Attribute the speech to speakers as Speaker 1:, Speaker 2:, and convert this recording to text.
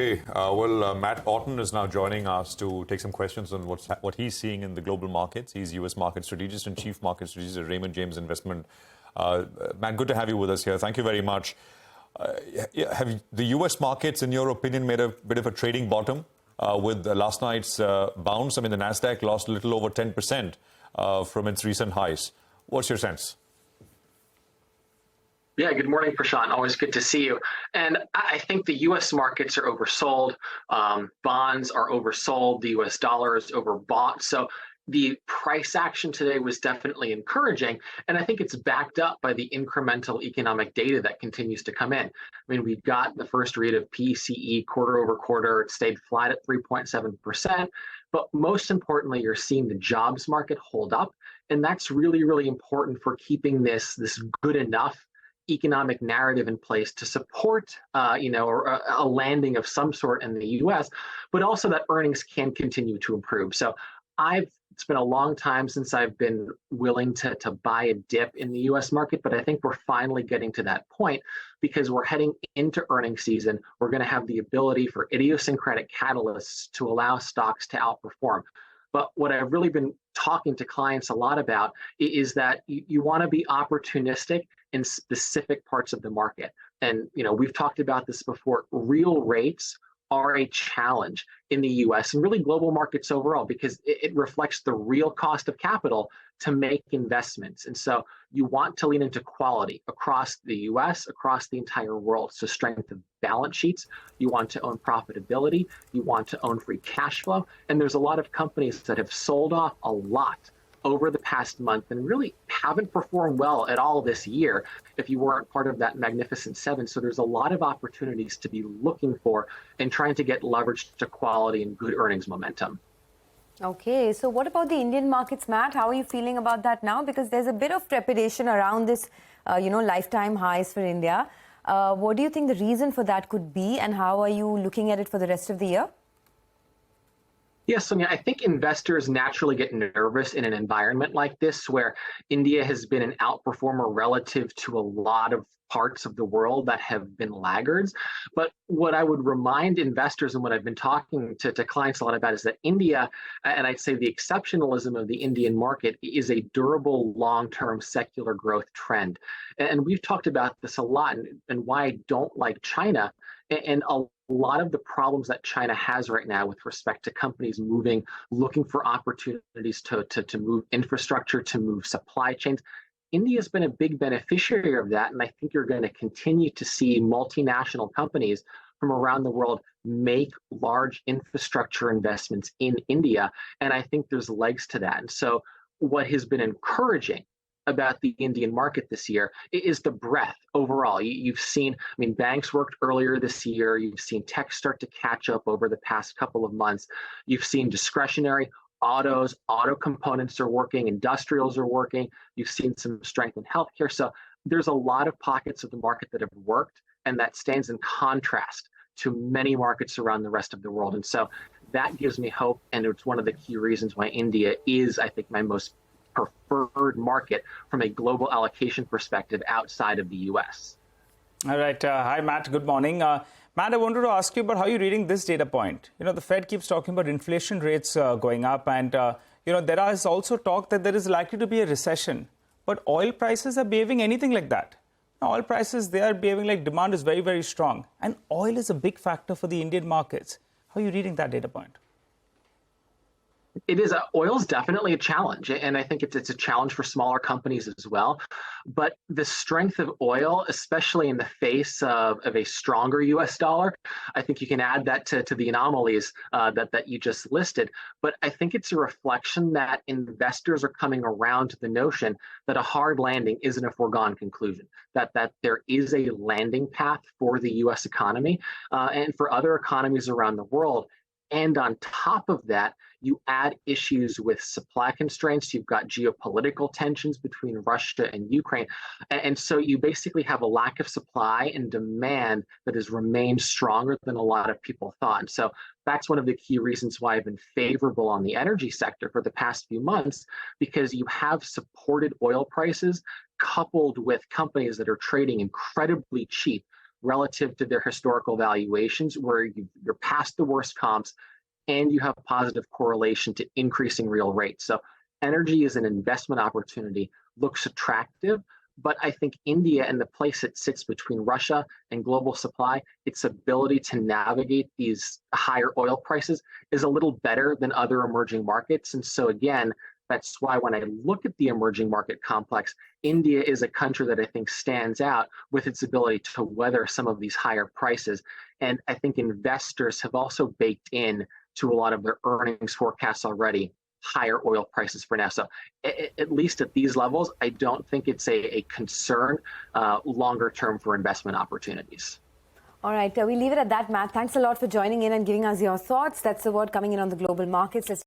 Speaker 1: Hey, Matt Orton is now joining us to take some questions on what he's seeing in the global markets. He's U.S. market strategist and chief market strategist at Raymond James Investment. Matt, good to have you with us here. Thank you very much. Have the U.S. markets, in your opinion, made a bit of a trading bottom with last night's bounce? I mean, the Nasdaq lost a little over 10% from its recent highs. What's your sense?
Speaker 2: Yeah, good morning, Prashant. Always good to see you. And I think the U.S. markets are oversold. Bonds are oversold. The U.S. dollar is overbought. So the price action today was definitely encouraging. And I think it's backed up by the incremental economic data that continues to come in. I mean, we've got the first read of PCE quarter over quarter. It stayed flat at 3.7%. But most importantly, you're seeing the jobs market hold up. And that's really, really important for keeping this good enough economic narrative in place to support, a landing of some sort in the U.S., but also that earnings can continue to improve. So it's been a long time since I've been willing to buy a dip in the U.S. market, but I think we're finally getting to that point because we're heading into earnings season. We're going to have the ability for idiosyncratic catalysts to allow stocks to outperform. But what I've really been talking to clients a lot about is that you want to be opportunistic in specific parts of the market. And, we've talked about this before. Real rates are a challenge in the US and really global markets overall because it reflects the real cost of capital to make investments. And so you want to lean into quality across the US, across the entire world. So strength of balance sheets, you want to own profitability, you want to own free cash flow. And there's a lot of companies that have sold off a lot over the past month and really haven't performed well at all this year if you weren't part of that Magnificent Seven. So there's a lot of opportunities to be looking for and trying to get leverage to quality and good earnings momentum.
Speaker 3: Okay, so what about the Indian markets, Matt? How are you feeling about that now? Because there's a bit of trepidation around this, lifetime highs for India. What do you think the reason for that could be, and how are you looking at it for the rest of the year?
Speaker 2: Yes, Sonia, I think investors naturally get nervous in an environment like this where India has been an outperformer relative to a lot of parts of the world that have been laggards. But what I would remind investors and what I've been talking to clients a lot about is that India, and I'd say the exceptionalism of the Indian market, is a durable long-term secular growth trend. And we've talked about this a lot and why I don't like China. And a lot of the problems that China has right now with respect to companies looking for opportunities to move infrastructure, to move supply chains. India's been a big beneficiary of that, and I think you're going to continue to see multinational companies from around the world make large infrastructure investments in India, and I think there's legs to that. And so what has been encouraging about the Indian market this year is the breadth overall. You've seen, banks worked earlier this year. You've seen tech start to catch up over the past couple of months. You've seen discretionary auto components are working, industrials are working. You've seen some strength in healthcare. So there's a lot of pockets of the market that have worked, and that stands in contrast to many markets around the rest of the world. And so that gives me hope, and it's one of the key reasons why India is, I think, my most preferred market from a global allocation perspective outside of the U.S.
Speaker 4: All right. Hi, Matt. Good morning. Matt, I wanted to ask you about how you're reading this data point. The Fed keeps talking about inflation rates going up, and there is also talk that there is likely to be a recession. But oil prices are behaving anything like that. Oil prices, they are behaving like demand is very, very strong. And oil is a big factor for the Indian markets. How are you reading that data point?
Speaker 2: It is. Oil is definitely a challenge, and I think it's a challenge for smaller companies as well. But the strength of oil, especially in the face of a stronger U.S. dollar, I think you can add that to the anomalies that you just listed. But I think it's a reflection that investors are coming around to the notion that a hard landing isn't a foregone conclusion, that there is a landing path for the U.S. economy and for other economies around the world. And on top of that, you add issues with supply constraints. You've got geopolitical tensions between Russia and Ukraine. And so you basically have a lack of supply and demand that has remained stronger than a lot of people thought. And so that's one of the key reasons why I've been favorable on the energy sector for the past few months, because you have supported oil prices coupled with companies that are trading incredibly cheap relative to their historical valuations, where you're past the worst comps and you have positive correlation to increasing real rates. So energy as an investment opportunity looks attractive, but I think India and the place it sits between Russia and global supply, its ability to navigate these higher oil prices is a little better than other emerging markets. And so again, that's why when I look at the emerging market complex, India is a country that I think stands out with its ability to weather some of these higher prices. And I think investors have also baked in to a lot of their earnings forecasts already higher oil prices for now. So at least at these levels, I don't think it's a concern longer term for investment opportunities.
Speaker 3: All right, we leave it at that, Matt. Thanks a lot for joining in and giving us your thoughts. That's the word coming in on the global markets. Let's